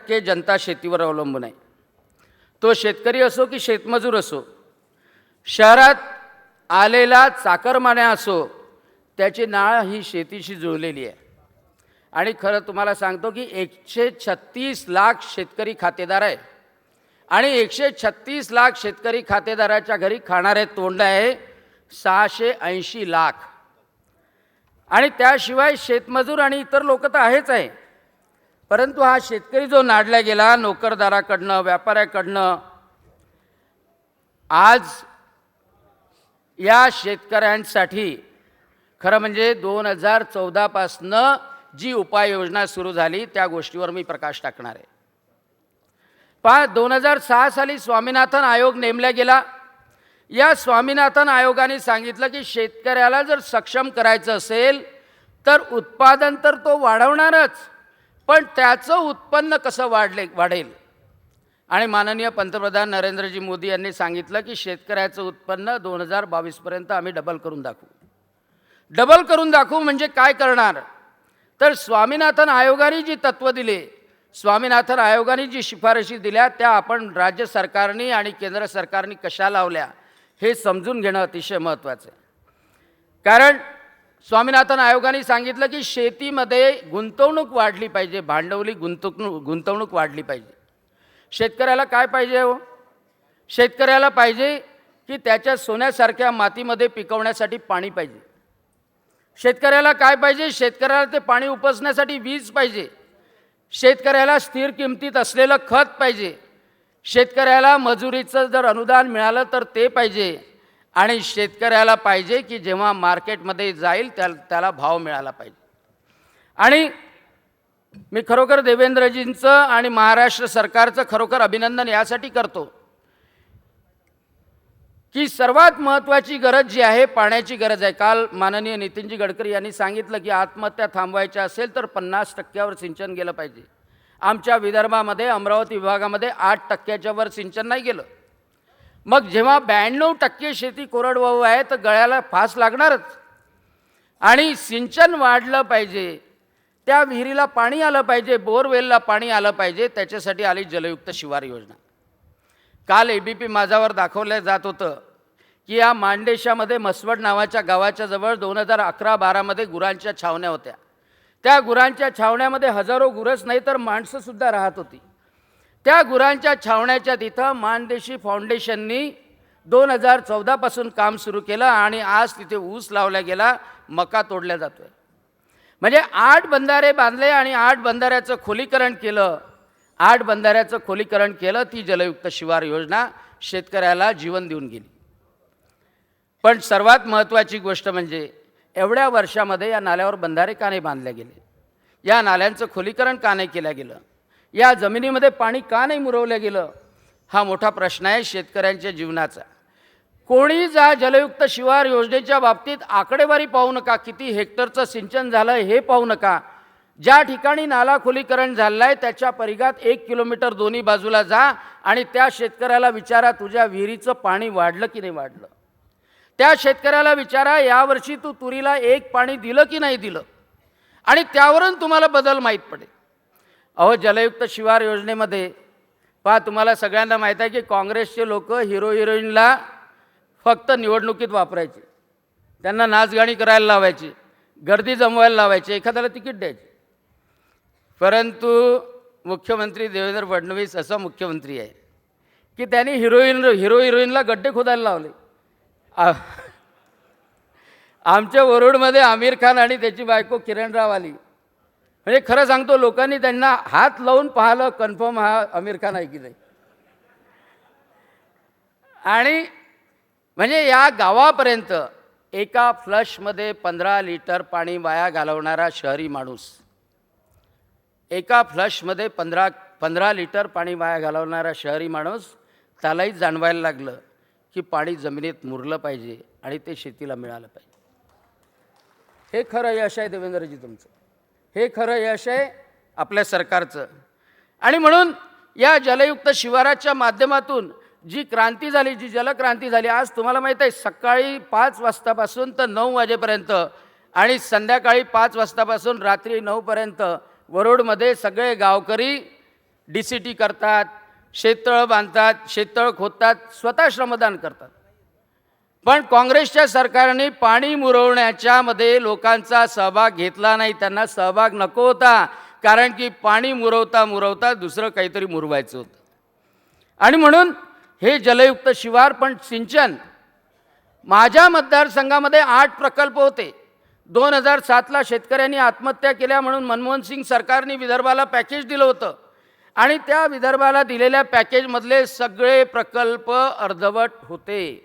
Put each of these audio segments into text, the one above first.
90% जनता शेतीवर अवलंबून आहे. तो शेतकरी असो की शेतमजूर असो, शहरात आलेला चाकरमान्या असो, त्याची नाळ ही शेतीशी जुळलेली आहे. आणि खरं तुम्हाला सांगतो की 136 लाख शेतकरी खातेदार आहे आणि 136 लाख शेतकरी खातेदाराच्या घरी खाणारे तोंड आहे 680 लाख. आणि त्याशिवाय शेतमजूर आणि इतर लोक तर आहेच आहे, परंतु हा शेतकरी जो नाडला गेला नोकरदाराकडनं, व्यापाऱ्याकडनं, आज या शेतकऱ्यांसाठी खरं म्हणजे 2014 पासनं जी उपाययोजना सुरू झाली त्या गोष्टीवर मी प्रकाश टाकणार आहे. 2006 साली स्वामीनाथन आयोग नेमला गेला. या स्वामीनाथन आयोगाने सांगितलं की शेतकऱ्याला जर सक्षम करायचं असेल तर उत्पादन तर तो वाढवणारच, पण त्याचं उत्पन्न कसं वाढेल. आणि माननीय पंतप्रधान नरेंद्रजी मोदी यांनी सांगितलं की शेतकऱ्याचं उत्पन्न 2022 पर्यंत आम्ही डबल करून दाखवू. म्हणजे काय करणार तर स्वामीनाथन आयोगाने जी तत्त्व दिले, स्वामीनाथन आयोगाने जी शिफारशी दिल्या त्या आपण राज्य सरकारने आणि केंद्र सरकारने कशा लावल्या हे समजून घेणं अतिशय महत्त्वाचं आहे. कारण स्वामीनाथन आयोगाने सांगितलं की शेतीमध्ये गुंतवणूक वाढली पाहिजे, भांडवली गुंतवणूक वाढली पाहिजे. शेतकऱ्याला काय पाहिजे हो? शेतकऱ्याला पाहिजे की त्याच्या सोन्यासारख्या मातीमध्ये पिकवण्यासाठी पाणी पाहिजे. शेतकऱ्याला काय पाहिजे? शेतकऱ्याला ते पाणी उपसण्यासाठी वीज पाहिजे. शेतकऱ्याला स्थिर किमतीत असलेलं खत पाहिजे. शेतकऱ्याला मजुरीचं जर अनुदान मिळालं तर ते पाहिजे. आणि शेतकऱ्याला पाहिजे की जेव्हा मार्केटमध्ये जाईल त्याला भाव मिळाला पाहिजे. आणि मी खरोखर देवेंद्रजींचं आणि महाराष्ट्र सरकारचं खरोखर अभिनंदन यासाठी करतो की सर्वात महत्त्वाची गरज जी आहे पाण्याची गरज आहे. काल माननीय नितीनजी गडकरी यांनी सांगितलं की आत्महत्या थांबवायच्या असेल तर 50% सिंचन गेलं पाहिजे. आमच्या विदर्भामध्ये अमरावती विभागामध्ये 8% वर सिंचन नाही गेलं. मग जेव्हा 92% शेती कोरडवाहू आहे तर गळ्याला फास लागणारच. आणि सिंचन वाढलं पाहिजे, त्या विहिरीला पाणी आलं पाहिजे, बोरवेलला पाणी आलं पाहिजे. त्याच्यासाठी आली जलयुक्त शिवार योजना. काल ABP माझावर दाखवलं जात होतं की या मांडेशामध्ये मसवड नावाच्या गावाच्या जवळ 2011-12 मध्ये गुरांच्या छावण्या होत्या. त्या गुरांच्या छावण्यामध्ये हजारो गुरच नाही तर माणसंसुद्धा राहत होती. त्या गुरांच्या छावण्याच्या तिथं मानदेशी फाउंडेशननी 2014 पासून काम सुरू केलं आणि आज तिथे ऊस लावला गेला, मका तोडल्या जातोय. म्हणजे 8 बंधारे बांधले आणि 8 बंधाऱ्याचं खोलीकरण केलं. ती जलयुक्त शिवार योजना शेतकऱ्याला जीवन देऊन गेली. पण सर्वात महत्त्वाची गोष्ट म्हणजे एवढ्या वर्षामध्ये या नाल्यावर बंधारे का नाही बांधले गेले, या नाल्यांचं खोलीकरण का नाही केलं गेलं, या जमिनीमध्ये पाणी का नाही मुरवलं गेलं, हा मोठा प्रश्न आहे शेतकऱ्यांच्या जीवनाचा. कोणी जा जलयुक्त शिवार योजनेच्या बाबतीत आकडेवारी पाहू नका, किती हेक्टरचं सिंचन झालं हे पाहू नका. ज्या ठिकाणी नाला खोलीकरण झालं आहे त्याच्या परिघात 1 किलोमीटर दोन्ही बाजूला जा आणि त्या शेतकऱ्याला विचारा तुझ्या विहिरीचं पाणी वाढलं की नाही वाढलं. त्या शेतकऱ्याला विचारा यावर्षी तू तुरीला 1 पाणी दिलं की नाही दिलं, आणि त्यावरून तुम्हाला बदल माहीत पडेल. अहो, जलयुक्त शिवार योजनेमध्ये पहा, तुम्हाला सगळ्यांना माहीत आहे की काँग्रेसचे लोक हिरो हिरोईनला फक्त निवडणुकीत वापरायचे, त्यांना नाचगाणी करायला लावायची, गर्दी जमवायला लावायची, एखाद्याला तिकीट द्यायचे. परंतु मुख्यमंत्री देवेंद्र फडणवीस असा मुख्यमंत्री आहे की त्यांनी हिरो हिरोईनला गड्डे खोदायला लावले. आमच्या वरुडमध्ये आमिर खान आणि त्याची बायको किरण राव आली. म्हणजे खरं सांगतो लोकांनी त्यांना हात लावून पाहिलं कन्फर्म हा आमिर खान आहे की नाही. आणि म्हणजे या गावापर्यंत एका फ्लशमध्ये 15 लिटर पाणी वाया घालवणारा शहरी माणूस, एका फ्लशमध्ये 15 लिटर पाणी वाया घालवणारा शहरी माणूस त्यालाही जाणवायला लागलं की पाणी जमिनीत मुरलं पाहिजे आणि ते शेतीला मिळालं पाहिजे. हे खरं यश आहे देवेंद्रजी तुमचं, हे खरं यश आहे आपल्या सरकारचं. आणि म्हणून या जलयुक्त शिवाराच्या माध्यमातून जी क्रांती झाली, जी जलक्रांती झाली, आज तुम्हाला माहीत आहे सकाळी 5 वाजतापासून तर 9 वाजेपर्यंत आणि संध्याकाळी 5 वाजतापासून रात्री 9 पर्यंत वरोडमध्ये सगळे गावकरी DCT करतात, शेततळं बांधतात, शेततळं खोदतात, स्वतः श्रमदान करतात. पण काँग्रेसच्या सरकारने पाणी मुरवण्याच्या मध्ये लोकांचा सहभाग घेतला नाही. त्यांना सहभाग नको होता, कारण की पाणी मुरवता मुरवता दुसरं काहीतरी मुरवायचं होतं. आणि म्हणून हे जलयुक्त शिवार पण सिंचन, माझ्या मतदारसंघामध्ये 8 प्रकल्प होते. 2007ला शेतकऱ्यांनी आत्महत्या केल्या म्हणून मनमोहन सिंग सरकारने विदर्भाला पॅकेज दिलं होतं. आणि त्या विदर्भाला दिलेल्या पॅकेजमधले सगळे प्रकल्प अर्धवट होते.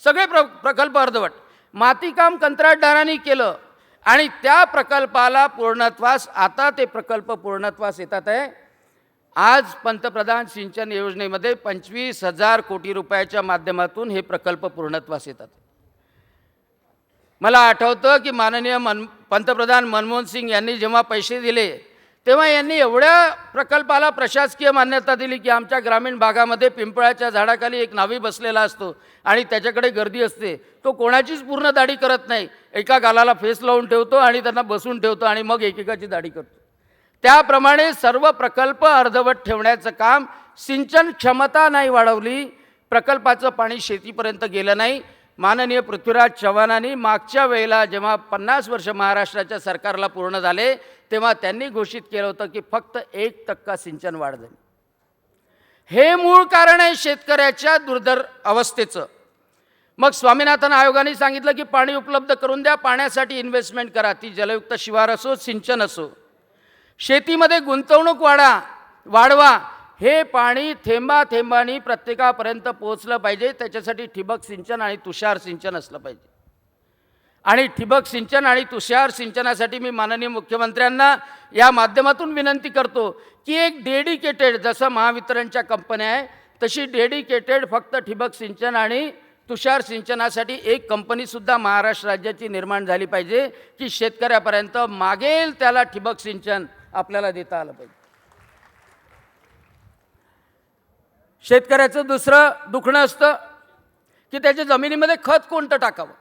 सगळे प्रकल्प अर्धवट. मातीकाम कंत्राटदारांनी केलं आणि त्या प्रकल्पाला पूर्णत्वास, आता ते प्रकल्प पूर्णत्वास येतात आहे. आज पंतप्रधान सिंचन योजनेमध्ये 25,000 कोटी रुपयाच्या माध्यमातून हे प्रकल्प पूर्णत्वास येतात. मला आठवतं की माननीय पंतप्रधान मनमोहन सिंग यांनी जेव्हा पैसे दिले तेव्हा यांनी एवढ्या प्रकल्पाला प्रशासकीय मान्यता दिली की आमच्या ग्रामीण भागामध्ये पिंपळाच्या झाडाखाली एक न्हावी बसलेला असतो आणि त्याच्याकडे गर्दी असते. तो कोणाचीच पूर्ण दाढी करत नाही, एका गालाला फेस लावून ठेवतो आणि त्यांना बसून ठेवतो आणि मग एकेकाची दाढी करतो. त्याप्रमाणे सर्व प्रकल्प अर्धवट ठेवण्याचं काम, सिंचन क्षमता नाही वाढवली, प्रकल्पाचं पाणी शेतीपर्यंत गेलं नाही. माननीय पृथ्वीराज चव्हाणांनी मागच्या वेळेला जेव्हा 50 वर्ष महाराष्ट्राच्या सरकारला पूर्ण झाले तेव्हा त्यांनी घोषित केलं होतं की फक्त 1% सिंचन वाढ झाली. हे मूळ कारण आहे शेतकऱ्याच्या दुर्धर अवस्थेचं. मग स्वामीनाथन आयोगाने सांगितलं की पाणी उपलब्ध करून द्या, पाण्यासाठी इन्व्हेस्टमेंट करा, ती जलयुक्त शिवार असो, सिंचन असो. शेतीमध्ये गुंतवणूक वाढवा. हे पाणी थेंबा थेंबानी प्रत्येकापर्यंत पोहोचलं पाहिजे. त्याच्यासाठी ठिबक सिंचन आणि तुषार सिंचन असलं पाहिजे. आणि ठिबक सिंचन आणि तुषार सिंचनासाठी मी माननीय मुख्यमंत्र्यांना या माध्यमातून विनंती करतो की एक डेडिकेटेड, जसं महावितरणच्या कंपन्या आहे तशी डेडिकेटेड फक्त ठिबक सिंचन आणि तुषार सिंचनासाठी एक कंपनीसुद्धा महाराष्ट्र राज्याची निर्माण झाली पाहिजे की शेतकऱ्यापर्यंत मागेल त्याला ठिबक सिंचन आपल्याला देता आलं पाहिजे. शेतकऱ्याचं दुसरं दुखणं असतं की त्याच्या जमिनीमध्ये खत कोणतं टाकावं.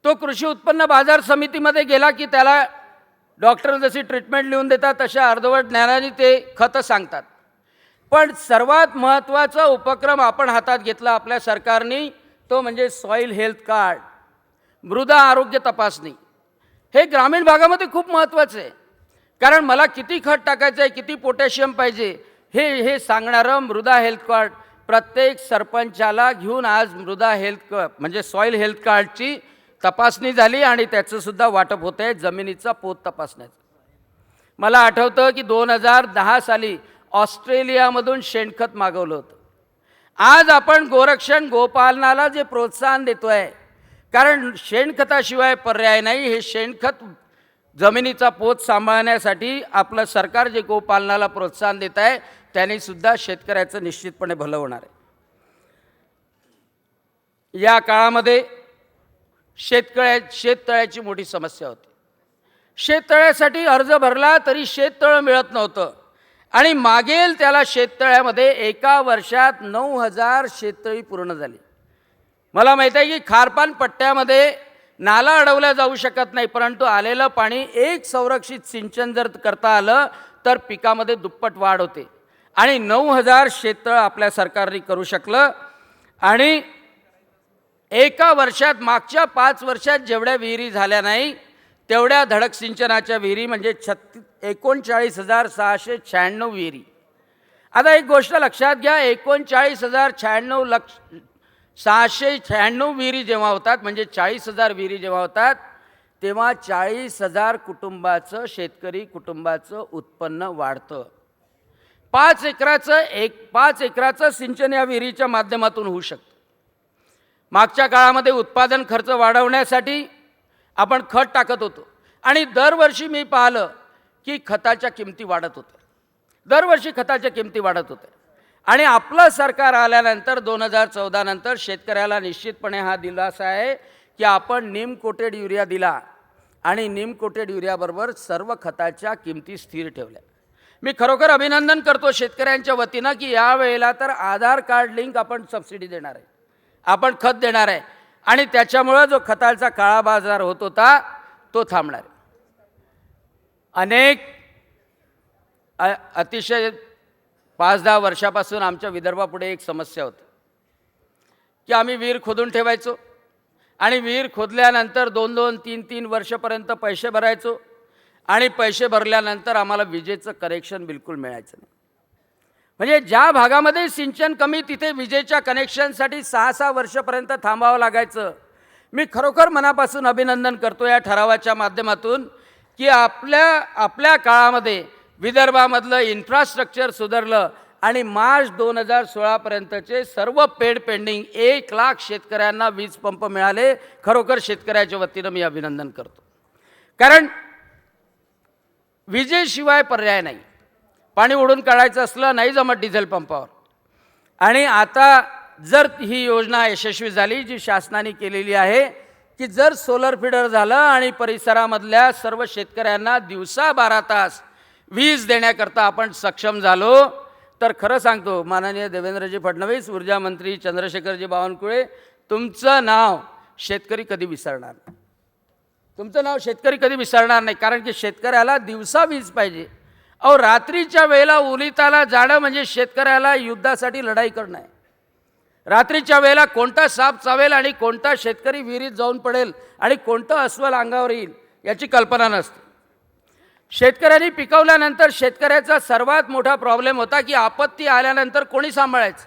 तो कृषी उत्पन्न बाजार समितीमध्ये गेला की त्याला डॉक्टर जशी ट्रीटमेंट लिहून देतात तशा अर्धवट ज्ञानाने ते खतं सांगतात. पण सर्वात महत्त्वाचा उपक्रम आपण हातात घेतला आपल्या सरकारने, तो म्हणजे सॉईल हेल्थ कार्ड, मृदा आरोग्य तपासणी. हे ग्रामीण भागामध्ये खूप महत्त्वाचं आहे, कारण मला किती खत टाकायचं आहे, किती पोटॅशियम पाहिजे हे सांगणारं मृदा हेल्थ कार्ड प्रत्येक सरपंचाला घेऊन आज मृदा हेल्थ म्हणजे सॉईल हेल्थ कार्डची तपासणी झाली आणि त्याचंसुद्धा वाटप होतं आहे जमिनीचा पोत तपासण्याचं. मला आठवतं की 2010 साली ऑस्ट्रेलियामधून शेणखत मागवलं होतं. आज आपण गोरक्षण गोपालनाला जे प्रोत्साहन देतो आहे, कारण शेणखताशिवाय पर्याय नाही. हे शेणखत जमिनीचा पोत सांभाळण्यासाठी आपलं सरकार जे गोपालनाला प्रोत्साहन देत आहे त्याने सुद्धा शेतकऱ्याचं निश्चितपणे भलं होणार आहे. या काळामध्ये शेततळ्याची मोठी समस्या होती. शेततळ्यासाठी अर्ज भरला तरी शेततळं मिळत नव्हतं आणि मागेल त्याला शेततळ्यामध्ये एका वर्षात 9,000 शेततळी पूर्ण झाली. मला माहीत आहे की खारपान पट्ट्यामध्ये नाला अडवला जाऊ शकत नाही, परंतु आलेलं पाणी एक संरक्षित सिंचन जर करता आलं तर पिकामध्ये दुप्पट वाढ होते. आणि 9,000 शेततळं आपल्या सरकारने करू शकलं. आणि एका वर्षात, मागच्या 5 वर्षात जेवढ्या विहिरी झाल्या नाही तेवढ्या धडक सिंचनाच्या विहिरी म्हणजे 39,696 विहिरी. आता एक गोष्ट लक्षात घ्या, 39,696 विहिरी जेव्हा होतात, म्हणजे 40,000 विहिरी जेव्हा होतात, तेव्हा 40,000 कुटुंबाचं, शेतकरी कुटुंबाचं उत्पन्न वाढतं. 5 एकराचं सिंचन या विहिरीच्या माध्यमातून होऊ शकतं. मागच्या काळामध्ये उत्पादन खर्च वाढवण्यासाठी आपण खत टाकत होतो आणि दरवर्षी मी पाहिलं की खताच्या किमती वाढत होत्या. दरवर्षी खताच्या किमती वाढत होत्या. आणि आपलं सरकार आल्यानंतर 2014 नंतर शेतकऱ्याला निश्चितपणे हा दिलासा आहे की आपण नीम कोटेड युरिया दिला आणि नीम कोटेड युरियाबरोबर सर्व खताच्या किमती स्थिर ठेवल्या. मी खरोखर अभिनंदन करतो शेतकऱ्यांच्या वतीनं की या वेळेला तर आधार कार्ड लिंक आपण सबसिडी देणार आहे, आपण खत देणार आहे आणि त्याच्यामुळं जो खताचा काळा बाजार होत होता तो थांबणार आहे. अनेक अतिशय 5-10 वर्षापासून आमच्या विदर्भापुढे एक समस्या होती की आम्ही विहीर खोदून ठेवायचो आणि विहीर खोदल्यानंतर 2-2, 3-3 वर्षापर्यंत पैसे भरायचो आणि पैसे भरल्यानंतर आम्हाला विजेचं कनेक्शन बिलकुल मिळायचं नाही. म्हणजे ज्या भागामध्ये सिंचन कमी तिथे विजेच्या कनेक्शनसाठी 6-6 वर्षापर्यंत थांबावं लागायचं. मी खरोखर मनापासून अभिनंदन करतो या ठरावाच्या माध्यमातून की आपल्या काळामध्ये विदर्भामधलं इन्फ्रास्ट्रक्चर सुधारलं आणि मार्च 2016पर्यंतचे सर्व पेंडिंग 1 लाख शेतकऱ्यांना वीज पंप मिळाले. खरोखर शेतकऱ्याच्या वतीनं मी अभिनंदन करतो. कारण विजेशिवाय पर्याय नाही. पाणी ओढून काढायचं असलं नाही जमत डिझेल पंपावर. आणि आता जर ही योजना यशस्वी झाली जी शासनाने केलेली आहे की जर सोलर फीडर झालं आणि परिसरामधल्या सर्व शेतकऱ्यांना दिवसा 12 तास वीज देण्याकरता आपण सक्षम झालो तर खरं सांगतो माननीय देवेंद्रजी फडणवीस, ऊर्जा मंत्री चंद्रशेखरजी बावनकुळे, तुमचं नाव शेतकरी कधी विसरणार नाही. तुमचं नाव शेतकरी कधी विसरणार नाही. कारण की शेतकऱ्याला दिवसा वीज पाहिजे. अहो रात्रीच्या वेळेला उलिताला जाणं म्हणजे शेतकऱ्याला युद्धासाठी लढाई करणं आहे. रात्रीच्या वेळेला कोणता साप चावेल आणि कोणता शेतकरी विहिरीत जाऊन पडेल आणि कोणतं अस्वल अंगावर येईल याची कल्पना नसते. शेतकऱ्यांनी पिकवल्यानंतर शेतकऱ्याचा सर्वात मोठा प्रॉब्लेम होता की आपत्ती आल्यानंतर कोणी सांभाळायचं.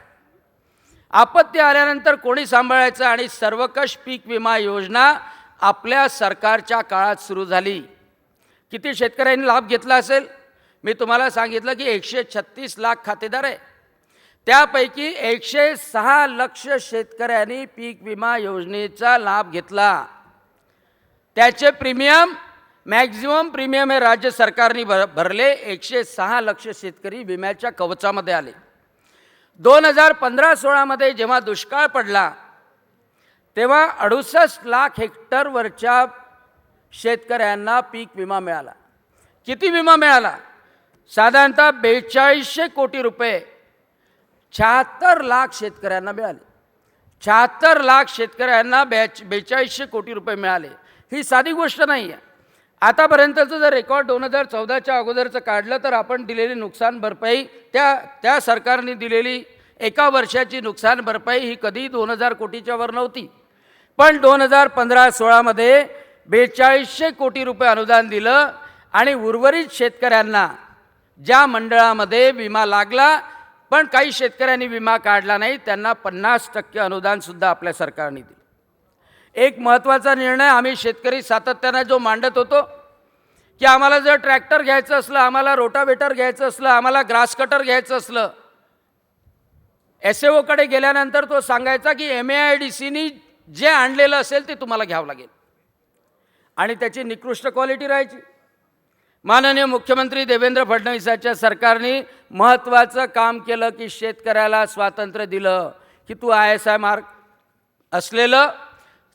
आपत्ती आल्यानंतर कोणी सांभाळायचं. आणि सर्वकष पीक विमा योजना आपल्या सरकारच्या काळात सुरू झाली. किती शेतकऱ्यांनी लाभ घेतला असेल? मी तुम्हाला सांगितलं की 136 लाख खातेदार आहे. त्यापैकी 106 लक्ष शेतकऱ्यांनी पीक विमा योजनेचा लाभ घेतला. त्याचे प्रीमियम मॅक्झिमम प्रीमियम हे राज्य सरकारने भरले. 106 लक्ष शेतकरी विम्याच्या कवचामध्ये आले. 2015-16मध्ये जेव्हा दुष्काळ पडला तेव्हा 68 लाख हेक्टरवरच्या शेतकऱ्यांना पीक विमा मिळाला. किती विमा मिळाला? साधारणतः 4200 कोटी रुपये 76 लाख शेतकऱ्यांना मिळाले. 76 लाख शेतकऱ्यांना 4200 कोटी रुपये मिळाले. ही साधी गोष्ट नाही आहे. आतापर्यंतचं जर रेकॉर्ड 2014च्या अगोदरचं काढलं तर आपण दिलेली नुकसान भरपाई त्या सरकारने दिलेली एका वर्षाची नुकसान भरपाई ही कधी 2000 कोटीच्या वर नव्हती. पण 2015-16मध्ये 4200 कोटी रुपये अनुदान दिलं आणि उर्वरित शेतकऱ्यांना ज्या मंडळामध्ये विमा लागला पण काही शेतकऱ्यांनी विमा काढला नाही त्यांना 50% अनुदानसुद्धा आपल्या सरकारने दिलं. एक महत्त्वाचा निर्णय आम्ही शेतकरी सातत्याने जो मांडत होतो की आम्हाला जर ट्रॅक्टर घ्यायचं असलं, आम्हाला रोटावेटर घ्यायचं असलं, आम्हाला ग्रास कटर घ्यायचं असलं, SAOकडे गेल्यानंतर तो सांगायचा की MAIDCनी जे आणलेलं असेल ते तुम्हाला घ्यावं लागेल आणि त्याची निकृष्ट क्वालिटी राहायची. माननीय मुख्यमंत्री देवेंद्र फडणवीसांच्या सरकारने महत्त्वाचं काम केलं की शेतकऱ्याला स्वातंत्र्य दिलं की तू ISI मार्क असलेलं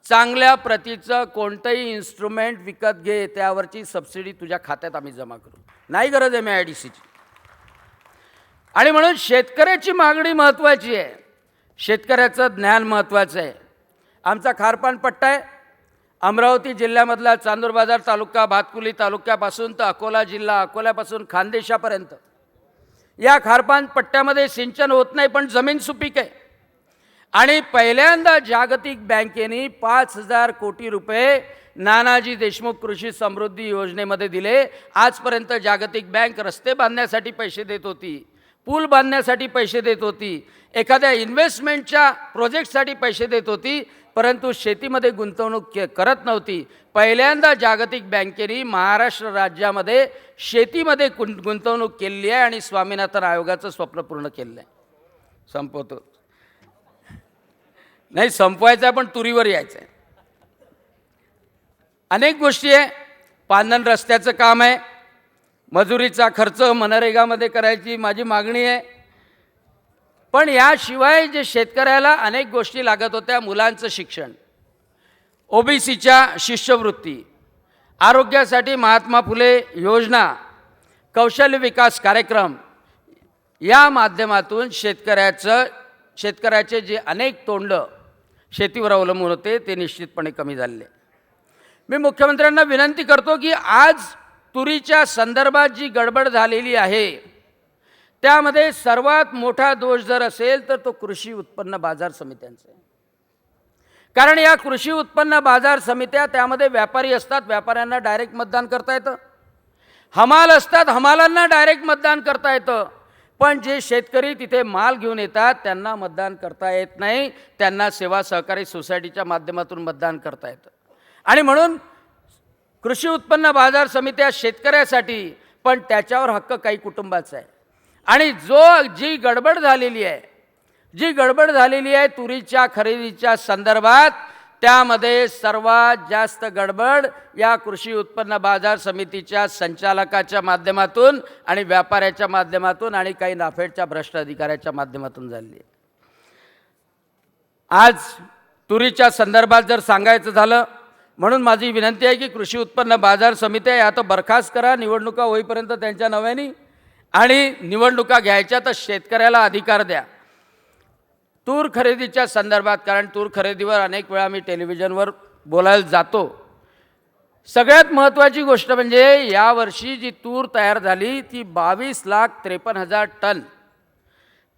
चांगल्या प्रतीचं कोणतंही इन्स्ट्रुमेंट विकत घे, त्यावरची सबसिडी तुझ्या खात्यात आम्ही जमा करू. नाही गरज MAIDCची. आणि म्हणून शेतकऱ्याची मागणी महत्त्वाची आहे. शेतकऱ्याचं ज्ञान महत्त्वाचं आहे. आमचा खारपान पट्टा आहे. अमरावती जिल्ह्यामधला चांदूर बाजार तालुका, भातकुली तालुक्यापासून तर अकोला जिल्हा, अकोल्यापासून खानदेशापर्यंत या खारपान पट्ट्यामध्ये सिंचन होत नाही पण जमीन सुपीक आहे. आणि पहिल्यांदा जागतिक बँकेने 5000 कोटी रुपये नानाजी देशमुख कृषी समृद्धी योजनेमध्ये दिले. आजपर्यंत जागतिक बँक रस्ते बांधण्यासाठी पैसे देत होती, पूल बांधण्यासाठी पैसे देत होती, एखाद्या इन्व्हेस्टमेंटच्या प्रोजेक्टसाठी पैसे देत होती, परंतु शेतीमध्ये गुंतवणूक करत नव्हती. पहिल्यांदा जागतिक बँकेने महाराष्ट्र राज्यामध्ये शेतीमध्ये गुंतवणूक केलेली आहे आणि स्वामीनाथन आयोगाचं स्वप्न पूर्ण केलेलं आहे. संपवतो नाही, संपवायचं आहे पण तुरीवर यायचं आहे. अनेक गोष्टी आहे. पांधन रस्त्याचं काम आहे, मजुरीचा खर्च मनरेगामध्ये करायची माझी मागणी आहे. पण याशिवाय जे शेतकऱ्याला अनेक गोष्टी लागत होत्या, मुलांचं शिक्षण, OBCच्या शिष्यवृत्ती, आरोग्यासाठी महात्मा फुले योजना, कौशल्य विकास कार्यक्रम, या माध्यमातून शेतकऱ्याचे जे अनेक तोंड शेतीवर अवलंबून होते ते निश्चितपणे कमी झाले. मी मुख्यमंत्र्यांना विनंती करतो की आज तुरीच्या संदर्भात जी गडबड झालेली आहे त्यामध्ये सर्वात मोठा दोष जर असेल तर तो कृषी उत्पन्न बाजार समित्यांचा आहे. कारण या कृषी उत्पन्न बाजार समित्या, त्यामध्ये व्यापारी असतात, व्यापाऱ्यांना डायरेक्ट मतदान करता येतं. हमाल असतात, हमालांना डायरेक्ट मतदान करता येतं. पण जे शेतकरी तिथे माल घेऊन येतात त्यांना मतदान करता येत नाही. त्यांना सेवा सहकारी सोसायटीच्या माध्यमातून मतदान करता येतं. आणि म्हणून कृषी उत्पन्न बाजार समित्या शेतकऱ्यासाठी, पण त्याच्यावर हक्क काही कुटुंबाचा आहे. आणि जी गडबड झालेली आहे तुरीच्या खरेदीच्या संदर्भात, त्यामध्ये सर्वात जास्त गडबड या कृषी उत्पन्न बाजार समितीच्या संचालकाच्या माध्यमातून आणि व्यापाऱ्याच्या माध्यमातून आणि काही नाफेडच्या भ्रष्ट अधिकाऱ्याच्या माध्यमातून झाली आहे. आज तुरीच्या संदर्भात जर सांगायचं झालं, म्हणून माझी विनंती आहे की कृषी उत्पन्न बाजार समित्या या तर बरखास्त करा निवडणुका होईपर्यंत त्यांच्या नव्याने, आणि निवडणुका घ्यायच्या तर शेतकऱ्याला अधिकार द्या. तूर खरेदीच्या संदर्भात, कारण तूर खरेदीवर अनेक वेळा मी टेलिव्हिजनवर बोलायला जातो. सगळ्यात महत्त्वाची गोष्ट म्हणजे यावर्षी जी तूर तयार झाली ती 22,53,000 टन,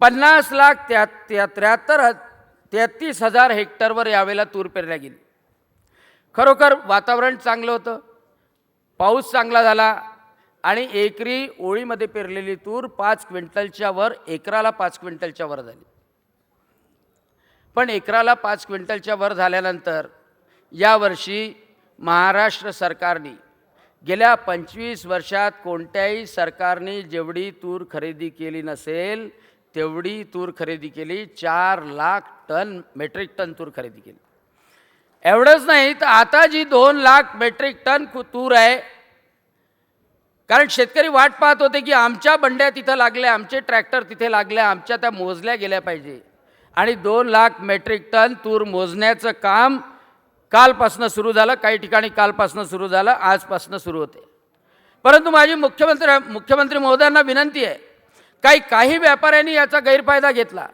50,33,000 हेक्टरवर यावेळेला तूर पेरल्या गेली. खरोखर वातावरण चांगलं होतं, पाऊस चांगला झाला आणि एकरी ओळीमध्ये पेरलेली तूर 5 क्विंटलच्या वर, एकराला 5 क्विंटलच्या वर झाली. पण एकराला 5 क्विंटलच्या वर झाल्यानंतर यावर्षी महाराष्ट्र सरकारने गेल्या 25 वर्षात कोणत्याही सरकारने जेवढी तूर खरेदी केली नसेल तेवढी तूर खरेदी केली. 4 लाख टन मेट्रिक टन तूर खरेदी केली. एवढंच नाही तर आता जी 2 लाख मेट्रिक टन तूर आहे, कारण शेतकरी वाट पाहत होते की आमच्या बंड्या तिथं लागल्या, आमचे ट्रॅक्टर तिथे लागल्या, आमच्या त्या मोजल्या गेल्या पाहिजे. आणि 2 लाख मेट्रिक टन तूर मोजण्याचं काम कालपासनं सुरू झालं. काही ठिकाणी कालपासनं सुरू झालं, आजपासनं सुरू होते. परंतु माझी मुख्यमंत्री महोदयांना विनंती आहे, काही व्यापाऱ्यांनी याचा गैरफायदा घेतला.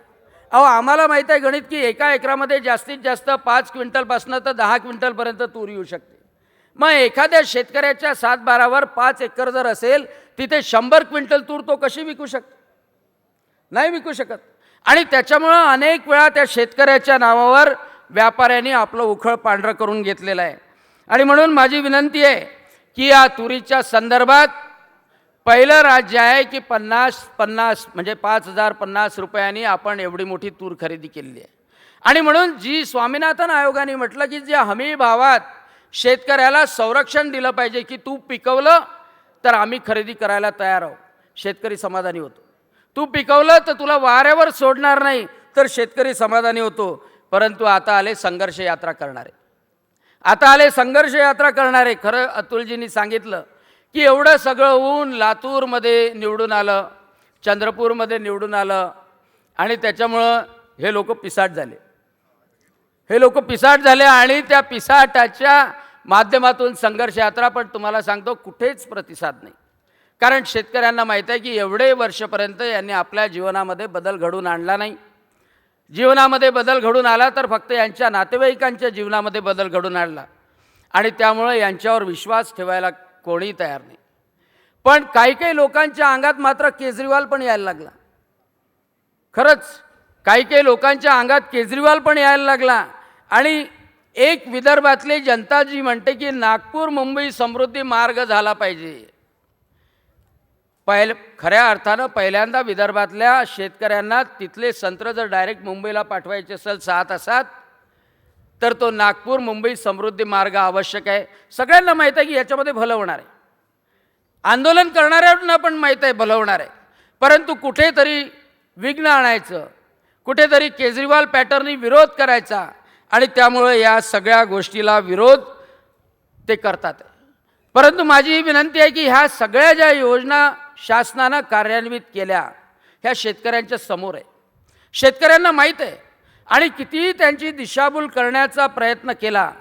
आम्हाला माहीत आहे गणित की एका एकरामध्ये जास्तीत जास्त 5 क्विंटलपासनं तर 10 क्विंटलपर्यंत तूर येऊ शकते. मग एखाद्या शेतकऱ्याच्या 7-12वर 5 एकर जर असेल तिथे 100 क्विंटल तूर तो कशी विकू शकतो? नाही विकू शकत. आणि त्याच्यामुळं अनेक वेळा त्या शेतकऱ्याच्या नावावर व्यापाऱ्यांनी आपलं उखळ पांढरं करून घेतलेलं आहे. आणि म्हणून माझी विनंती आहे की या तुरीच्या संदर्भात पहिलं राज्य आहे की 50 म्हणजे 5,050 रुपयांनी आपण एवढी मोठी तूर खरेदी केलेली आहे. आणि म्हणून जी स्वामीनाथन आयोगाने म्हटलं की ज्या हमी भावात शेतकऱ्याला संरक्षण दिलं पाहिजे की तू पिकवलं तर आम्ही खरेदी करायला तयार आहोत, शेतकरी समाधानी होतो. तू पिकवलं तर तुला वाऱ्यावर सोडणार नाही तर शेतकरी समाधानी होतो. परंतु आता आले संघर्ष यात्रा करणारे. खरं अतुलजींनी सांगितलं की एवढं सगळं होऊन लातूरमध्ये निवडून आलं, चंद्रपूरमध्ये निवडून आलं आणि त्याच्यामुळं हे लोक पिसाट झाले आणि त्या पिसाटाच्या माध्यमातून संघर्ष यात्रा. पण तुम्हाला सांगतो कुठेच प्रतिसाद नाही. कारण शेतकऱ्यांना माहीत आहे की एवढे वर्षपर्यंत यांनी आपल्या जीवनामध्ये बदल घडून आणला नाही. जीवनामध्ये बदल घडून आला तर फक्त यांच्या नातेवाईकांच्या जीवनामध्ये बदल घडून आणला आणि त्यामुळे यांच्यावर विश्वास ठेवायला कोणी तयार नाही. पण काही लोकांच्या अंगात मात्र केजरीवाल पण यायला लागला. खरंच काही लोकांच्या अंगात केजरीवाल पण यायला लागला. आणि एक विदर्भातली जनता जी म्हणते की नागपूर मुंबई समृद्धी मार्ग झाला पाहिजे. खऱ्या अर्थानं पहिल्यांदा विदर्भातल्या शेतकऱ्यांना तिथले संत्र जर डायरेक्ट मुंबईला पाठवायचे असेल 6 तासात तर तो नागपूर मुंबई समृद्धी मार्ग आवश्यक आहे. सगळ्यांना माहीत आहे की याच्यामध्ये भलं होणार आहे. आंदोलन करणाऱ्यांना पण माहीत आहे भलं होणार आहे. परंतु कुठेतरी विघ्न आणायचं, कुठेतरी केजरीवाल पॅटर्ननी विरोध करायचा आणि त्यामुळे या सगळ्या गोष्टीला विरोध ते करतात. परंतु माझी विनंती आहे की ह्या सगळ्या ज्या योजना शासनानं कार्यान्वित केल्या ह्या शेतकऱ्यांच्या समोर आहे. शेतकऱ्यांना माहीत आहे आणि कितीही त्यांची दिशाभूल करण्याचा प्रयत्न केला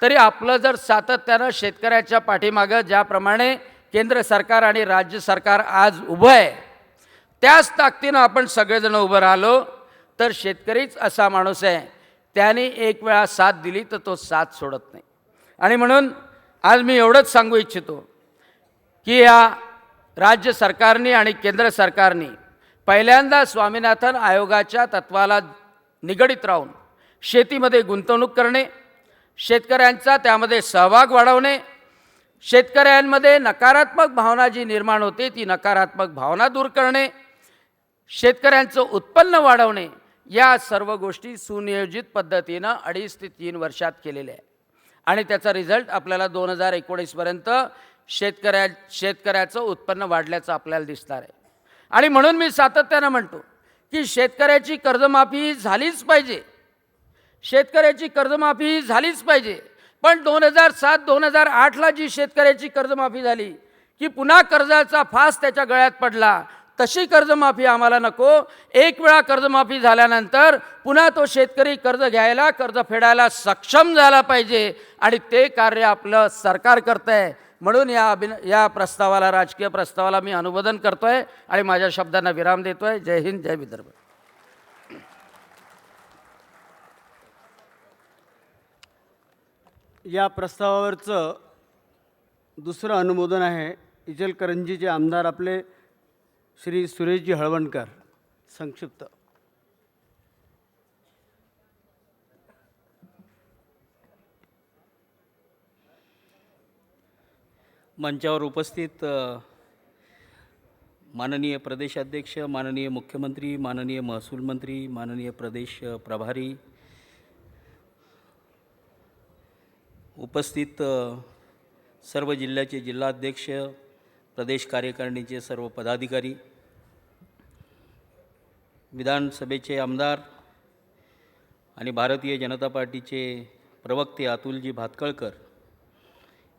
तरी आपलं जर सातत्यानं शेतकऱ्याच्या पाठीमागं ज्याप्रमाणे केंद्र सरकार आणि राज्य सरकार आज उभं आहे त्याच ताकदीनं आपण सगळेजण उभं राहिलो तर शेतकरीच असा माणूस आहे, त्याने एक वेळा साथ दिली तर तो साथ सोडत नाही. आणि म्हणून आज मी एवढंच सांगू इच्छितो की या राज्य सरकारने आणि केंद्र सरकारने पहिल्यांदा स्वामीनाथन आयोगाच्या तत्वाला निगडीत राहून शेतीमध्ये गुंतवणूक करणे, शेतकऱ्यांचा त्यामध्ये सहभाग वाढवणे, शेतकऱ्यांमध्ये नकारात्मक भावना जी निर्माण होते ती नकारात्मक भावना दूर करणे, शेतकऱ्यांचं उत्पन्न वाढवणे, या सर्व गोष्टी सुनियोजित पद्धतीनं 2.5 ते 3 वर्षात केलेल्या आहे. आणि त्याचा रिझल्ट आपल्याला 2019पर्यंत शेतकऱ्याचं उत्पन्न वाढल्याचं आपल्याला दिसणार आहे. आणि म्हणून मी सातत्यानं म्हणतो की शेतकऱ्याची कर्जमाफी झालीच पाहिजे, शेतकऱ्याची कर्जमाफी झालीच पाहिजे. पण 2007-2008ला जी शेतकऱ्याची कर्जमाफी झाली की पुन्हा कर्जाचा फास त्याच्या गळ्यात पडला, तशी कर्जमाफी आम्हाला नको. एक वेळा कर्जमाफी झाल्यानंतर पुन्हा तो शेतकरी कर्ज घ्यायला, कर्ज फेडायला सक्षम झाला पाहिजे आणि ते कार्य आपलं सरकार करतंय. म्हणून या प्रस्तावाला, राजकीय प्रस्तावाला मी अनुमोदन करतोय आणि माझ्या शब्दांना विराम देतोय. जय हिंद, जय विदर्भ. या प्रस्तावावरचं दुसरं अनुमोदन आहे इचलकरंजीचे आमदार आपले श्री सुरेशजी हळवणकर. संक्षिप्त. मंचावर उपस्थित माननीय प्रदेशाध्यक्ष, माननीय मुख्यमंत्री, माननीय महसूल मंत्री, माननीय प्रदेश प्रभारी, उपस्थित सर्व जिल्ह्याचे जिल्हाध्यक्ष, प्रदेश कार्यकारिणीचे सर्व पदाधिकारी, विधानसभेचे आमदार आणि भारतीय जनता पार्टीचे प्रवक्ते अतुलजी भातखळकर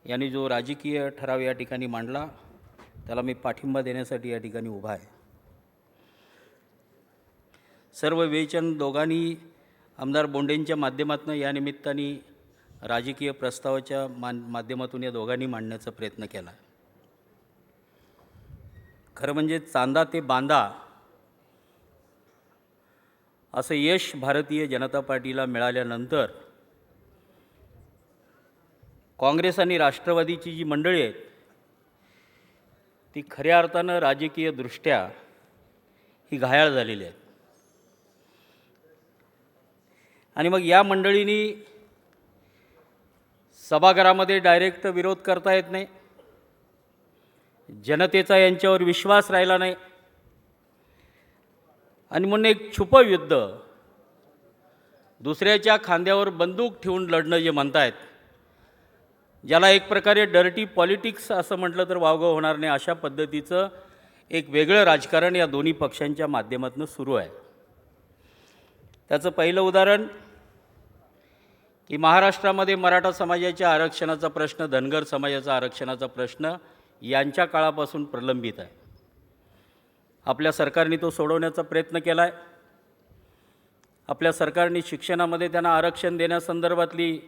यांनी जो राजकीय ठराव या ठिकाणी मांडला त्याला मी पाठिंबा देण्यासाठी या ठिकाणी उभा आहे. सर्व विवेचन दोघांनी आमदार बोंडेंच्या माध्यमातून या निमित्ताने राजकीय प्रस्तावाच्या माध्यमातून या दोघांनी मांडण्याचा प्रयत्न केला. खरं म्हणजे चांदा ते बांधा असं यश भारतीय जनता पार्टीला मिळाल्यानंतर काँग्रेस आणि राष्ट्रवादीची जी मंडळी आहेत ती खऱ्या अर्थानं राजकीयदृष्ट्या ही घायाळ झालेली आहेत. आणि मग या मंडळींनी सभागृहामध्ये डायरेक्ट विरोध करता येत नाही, जनतेचा यांच्यावर विश्वास राहिला नाही आणि म्हणून एक छुपं युद्ध, दुसऱ्याच्या खांद्यावर बंदूक ठेवून लढणं जे म्हणतायत, ज्याला एक प्रकारे डर्टी पॉलिटिक्स असं म्हटलं तर वावगं होणार नाही, अशा पद्धतीचं एक वेगळं राजकारण या दोन्ही पक्षांच्या माध्यमातून सुरू आहे. त्याचं पहिलं उदाहरण की महाराष्ट्रामध्ये मराठा समाजाच्या आरक्षणाचा प्रश्न, धनगर समाजाचा आरक्षणाचा प्रश्न यांच्या काळापासून प्रलंबित आहे. आपल्या सरकारने तो सोडवण्याचा प्रयत्न केला आहे. आपल्या सरकारने शिक्षणामध्ये त्यांना आरक्षण देण्यासंदर्भातली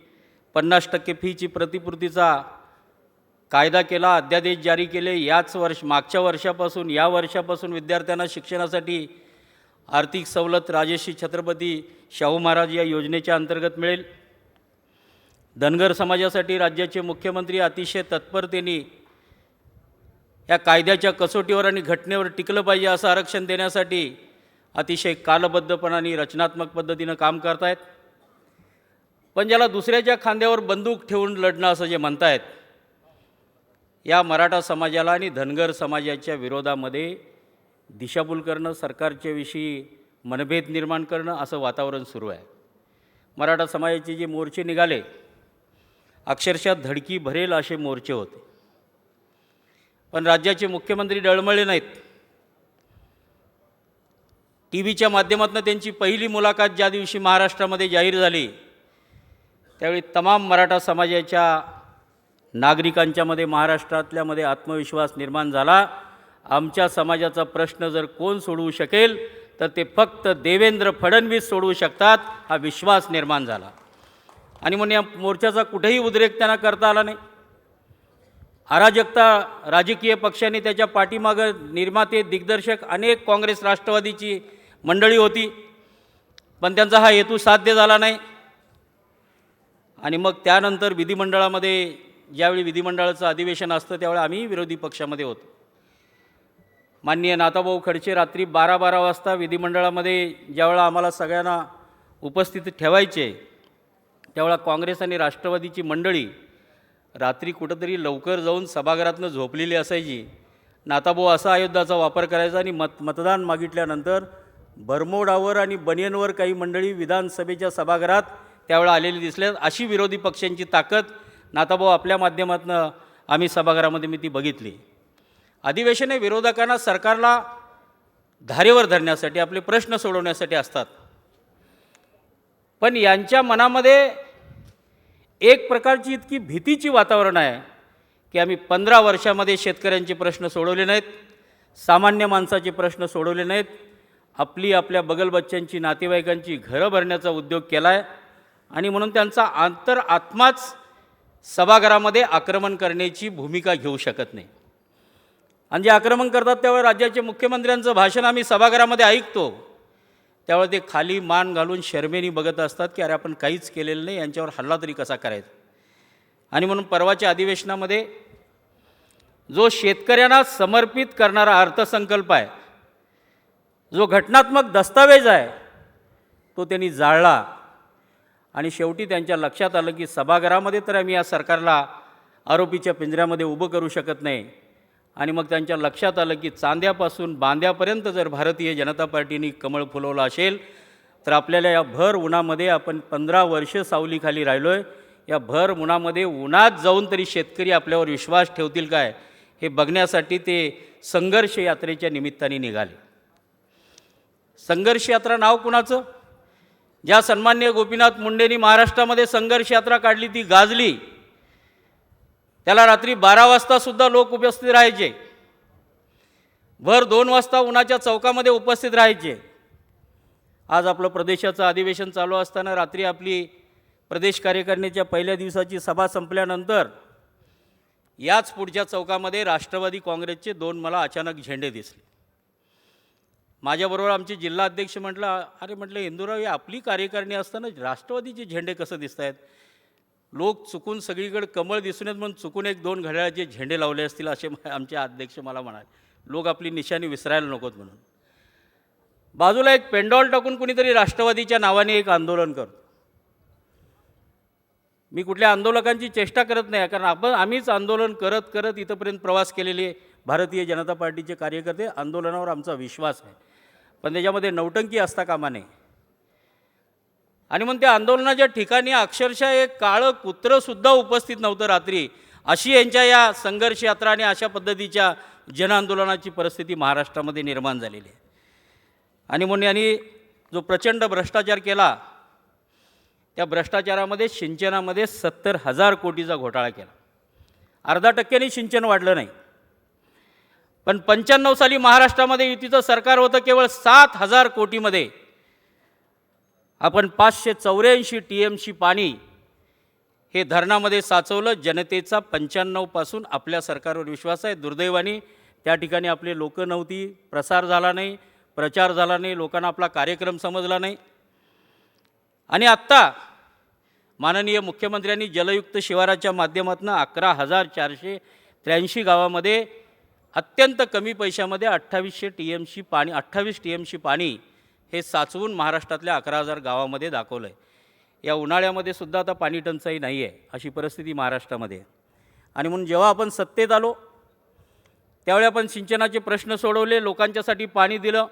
50% फीची प्रतिपूर्तीचा कायदा केला, अध्यादेश जारी केले. मागच्या वर्षापासून या वर्षापासून विद्यार्थ्यांना शिक्षणासाठी आर्थिक सवलत राजर्षी छत्रपती शाहू महाराज या योजनेच्या अंतर्गत मिळेल. धनगर समाजासाठी राज्याचे मुख्यमंत्री अतिशय तत्परतेने या कायद्याच्या कसोटीवर आणि घटनेवर टिकलं पाहिजे असं आरक्षण देण्यासाठी अतिशय कालबद्धपणाने रचनात्मक पद्धतीनं काम करतायत. पण ज्याला दुसऱ्याच्या खांद्यावर बंदूक ठेवून लढणं असं जे म्हणतायत, या मराठा समाजाला आणि धनगर समाजाच्या विरोधामध्ये दिशाभूल करणं, सरकारच्या विषयी मनभेद निर्माण करणं असं वातावरण सुरू आहे. मराठा समाजाचे जे मोर्चे निघाले अक्षरशः धडकी भरेल असे मोर्चे होते. पण राज्याचे मुख्यमंत्री डळमळले नाहीत. टीव्हीच्या माध्यमातून त्यांची पहिली मुलाखत ज्या दिवशी महाराष्ट्रामध्ये जाहीर झाली त्यावेळी तमाम मराठा समाजाच्या नागरिकांच्यामध्ये, महाराष्ट्रातल्यामध्ये आत्मविश्वास निर्माण झाला. आमच्या समाजाचा प्रश्न जर कोण सोडवू शकेल तर ते फक्त देवेंद्र फडणवीस सोडवू शकतात, हा विश्वास निर्माण झाला. आणि म्हणून या मोर्चाचा कुठेही उद्रेक त्यांना करता आला नाही. अराजकता राजकीय पक्षांनी त्याच्या पाठीमागं निर्माते, दिग्दर्शक अनेक काँग्रेस राष्ट्रवादीची मंडळी होती, पण त्यांचा हा हेतू साध्य झाला नाही. आणि मग त्यानंतर विधिमंडळामध्ये ज्यावेळी विधिमंडळाचं अधिवेशन असतं त्यावेळी आम्ही विरोधी पक्षामध्ये होतो. माननीय नाथाभाऊ खडसे रात्री 12-12 वाजता विधिमंडळामध्ये ज्यावेळा आम्हाला सगळ्यांना उपस्थित ठेवायचे, त्यावेळा काँग्रेस आणि राष्ट्रवादीची मंडळी रात्री कुठंतरी लवकर जाऊन सभागृहातनं झोपलेली असायची. नाथाभाऊ असा आयुधाचा वापर करायचा आणि मतदान मागितल्यानंतर बरमोडावर आणि बनियनवर काही मंडळी विधानसभेच्या सभागृहात त्यावेळा आलेली दिसल्या. अशी विरोधी पक्षांची ताकद नाथाभाऊ आपल्या माध्यमातून आम्ही सभागृहामध्ये मी ती बघितली. अधिवेशने विरोधकांना सरकारला धारेवर धरण्यासाठी, आपले प्रश्न सोडवण्यासाठी असतात, पण यांच्या मनामध्ये एक प्रकारची इतकी भीतीची वातावरण आहे की आम्ही 15 वर्षामध्ये शेतकऱ्यांचे प्रश्न सोडवले नाहीत, सामान्य माणसाचे प्रश्न सोडवले नाहीत, आपल्या बगलबच्च्यांची, नातेवाईकांची घरं भरण्याचा उद्योग केला आहे आणि म्हणून त्यांचा आत्माच सभागृहामध्ये आक्रमण करण्याची भूमिका घेऊ शकत नाही. आणि जे आक्रमण करतात त्यावेळी राज्याचे मुख्यमंत्र्यांचं भाषण आम्ही सभागृहामध्ये ऐकतो, त्यावेळी ते खाली मान घालून शर्मेनी बघत असतात की अरे आपण काहीच केलेलं नाही, यांच्यावर हल्ला तरी कसा करायचा. आणि म्हणून परवाच्या अधिवेशनामध्ये जो शेतकऱ्यांना समर्पित करणारा अर्थसंकल्प आहे, जो घटनात्मक दस्तावेज आहे, तो त्यांनी जाळला. आणि शेवटी त्यांच्या लक्षात आलं की सभागृहामध्ये तर आम्ही या सरकारला आरोपीच्या पिंजऱ्यामध्ये उभं करू शकत नाही. आणि मग त्यांच्या लक्षात आलं की चांद्यापासून बांद्यापर्यंत जर भारतीय जनता पार्टीने कमळ फुलवलं असेल तर आपल्याला या भर उन्हामध्ये, आपण 15 वर्ष सावलीखाली राहिलो आहे, या भर उन्हामध्ये उन्हात जाऊन तरी शेतकरी आपल्यावर विश्वास ठेवतील काय हे बघण्यासाठी ते संघर्ष यात्रेच्या निमित्ताने निघाले. संघर्ष यात्रा नाव कुणाचं? ज्या सन्माननीय गोपीनाथ मुंडेंनी महाराष्ट्रामध्ये संघर्ष यात्रा काढली ती गाजली. त्याला रात्री 12 वाजतासुद्धा लोक उपस्थित राहायचे, भर 2 वाजता उन्हाच्या चौकामध्ये उपस्थित राहायचे. आज आपलं प्रदेशाचं अधिवेशन चालू असताना रात्री आपली प्रदेश कार्यकारिणीच्या पहिल्या दिवसाची सभा संपल्यानंतर याच पुढच्या चौकामध्ये राष्ट्रवादी काँग्रेसचे 2 मला अचानक झेंडे दिसले. माझ्याबरोबर आमचे जिल्हाध्यक्ष म्हटलं इंदुराव, ही आपली कार्यकारिणी असताना राष्ट्रवादीचे झेंडे कसं दिसत आहेत? लोक चुकून सगळीकडे कमळ दिसून येत म्हणून चुकून 1-2 घड्याळाचे झेंडे लावले असतील असे आमचे अध्यक्ष मला म्हणाले. लोक आपली निशाणी विसरायला नकोत म्हणून. बाजूला एक पेंडॉल टाकून कुणीतरी राष्ट्रवादीच्या नावाने एक आंदोलन करतो. मी कुठल्या आंदोलकांची चेष्टा करत नाही, कारण आम्हीच आंदोलन करत करत इथंपर्यंत प्रवास केलेले भारतीय जनता पार्टीचे कार्यकर्ते. आंदोलनावर आमचा विश्वास आहे, पण त्याच्यामध्ये नौटंकी असता कामा नये. आणि मग त्या आंदोलनाच्या ठिकाणी अक्षरशः एक काळं कुत्रंसुद्धा उपस्थित नव्हतं रात्री, अशी यांच्या या संघर्ष यात्रा आणि अशा पद्धतीच्या जनआंदोलनाची परिस्थिती महाराष्ट्रामध्ये निर्माण झालेली आहे. आणि म्हणून यांनी जो प्रचंड भ्रष्टाचार केला, त्या भ्रष्टाचारामध्ये सिंचनामध्ये 70,000 कोटीचा घोटाळा केला. 0.5% सिंचन वाढलं नाही. पण 95 साली महाराष्ट्रामध्ये युतीचं सरकार होतं, केवळ 7,000 कोटीमध्ये आपण 584 TMC पाणी हे धरणामध्ये साचवलं. जनतेचा 95% आपल्या सरकारवर विश्वास आहे. दुर्दैवाने त्या ठिकाणी आपले लोक नव्हती, प्रसार झाला नाही, प्रचार झाला नाही, लोकांना आपला कार्यक्रम समजला नाही. आणि आत्ता माननीय मुख्यमंत्र्यांनी जलयुक्त शिवाराच्या माध्यमातून 11,483 गावामध्ये अत्यंत कमी पैशामध्ये 28 TMC पाणी हे साचवून महाराष्ट्रातल्या 11,000 गावामध्ये दाखवलं आहे. या उन्हाळ्यामध्ये सुद्धा आता पाणी टंचाई नाही आहे, अशी परिस्थिती महाराष्ट्रामध्ये. आणि म्हणून जेव्हा आपण सत्तेत आलो त्यावेळी आपण सिंचनाचे प्रश्न सोडवले, लोकांच्यासाठी पाणी दिलं.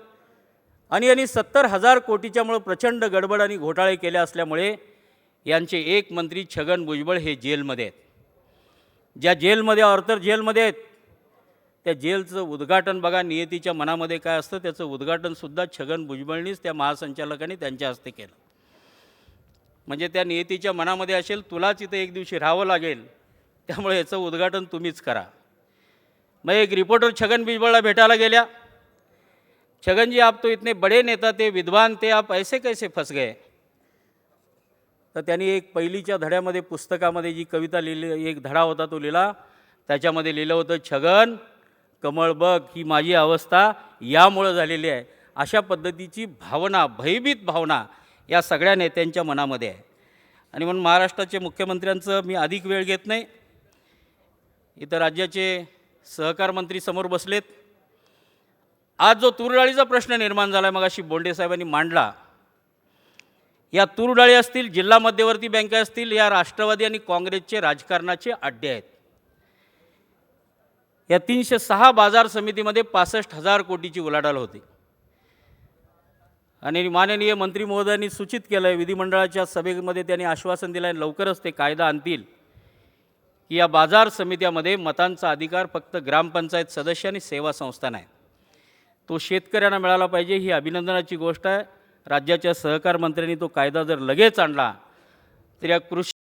आणि 70,000 कोटीच्यामुळे प्रचंड गडबड आणि घोटाळे केले असल्यामुळे यांचे एक मंत्री छगन भुजबळ हे जेलमध्ये आहेत. ज्या जेलमध्ये ऑर्थर जेलमध्ये आहेत त्या जेलचं उद्घाटन बघा, नियतीच्या मनामध्ये काय असतं त्याचं उद्घाटनसुद्धा छगन भुजबळनीच त्या महासंचालकांनी त्यांच्या हस्ते केलं. म्हणजे त्या नियतीच्या मनामध्ये असेल तुलाच इथं एक दिवशी राहावं लागेल, त्यामुळे याचं उद्घाटन तुम्हीच करा. मग एक रिपोर्टर छगन भुजबळला भेटायला गेल्या. छगन जी, आप तो इतने बड़े नेता थे, विद्वान थे, आप ऐसे कैसे फंस गए? तर त्यांनी एक पहिलीच्या धड्यामध्ये पुस्तकामध्ये जी कविता लिहिली, एक धडा होता तो लिहिला. त्याच्यामध्ये लिहिलं होतं, छगन कमळ बघ, ही माझी अवस्था यामुळं झालेली आहे. अशा पद्धतीची भावना, भयभीत भावना या सगळ्या नेत्यांच्या मनामध्ये आहे. आणि म्हणून महाराष्ट्राचे मुख्यमंत्र्यांचं मी अधिक वेळ घेत नाही. इथं राज्याचे सहकार मंत्री समोर बसलेत. आज जो तूर डाळीचा प्रश्न निर्माण झाला आहे मगाशी बोंडे साहेबांनी मांडला, या तूर डाळी असतील, जिल्हा मध्यवर्ती बँका असतील, या राष्ट्रवादी आणि काँग्रेसचे राजकारणाचे अड्डे आहेत. या 306 बाजार समितीमध्ये 65,000 कोटीची उलाढाल होती. आणि माननीय मंत्री महोदयांनी सूचित केलं आहे, विधिमंडळाच्या सभेमध्ये त्यांनी आश्वासन दिलं आहे, लवकरच ते कायदा आणतील की या बाजार समित्यामध्ये मतांचा अधिकार फक्त ग्रामपंचायत सदस्य आणि सेवा संस्था नाही, तो शेतकऱ्यांना मिळाला पाहिजे. ही अभिनंदनाची गोष्ट आहे. राज्याच्या सहकार मंत्र्यांनी तो कायदा जर लगेच आणला तर या कृषी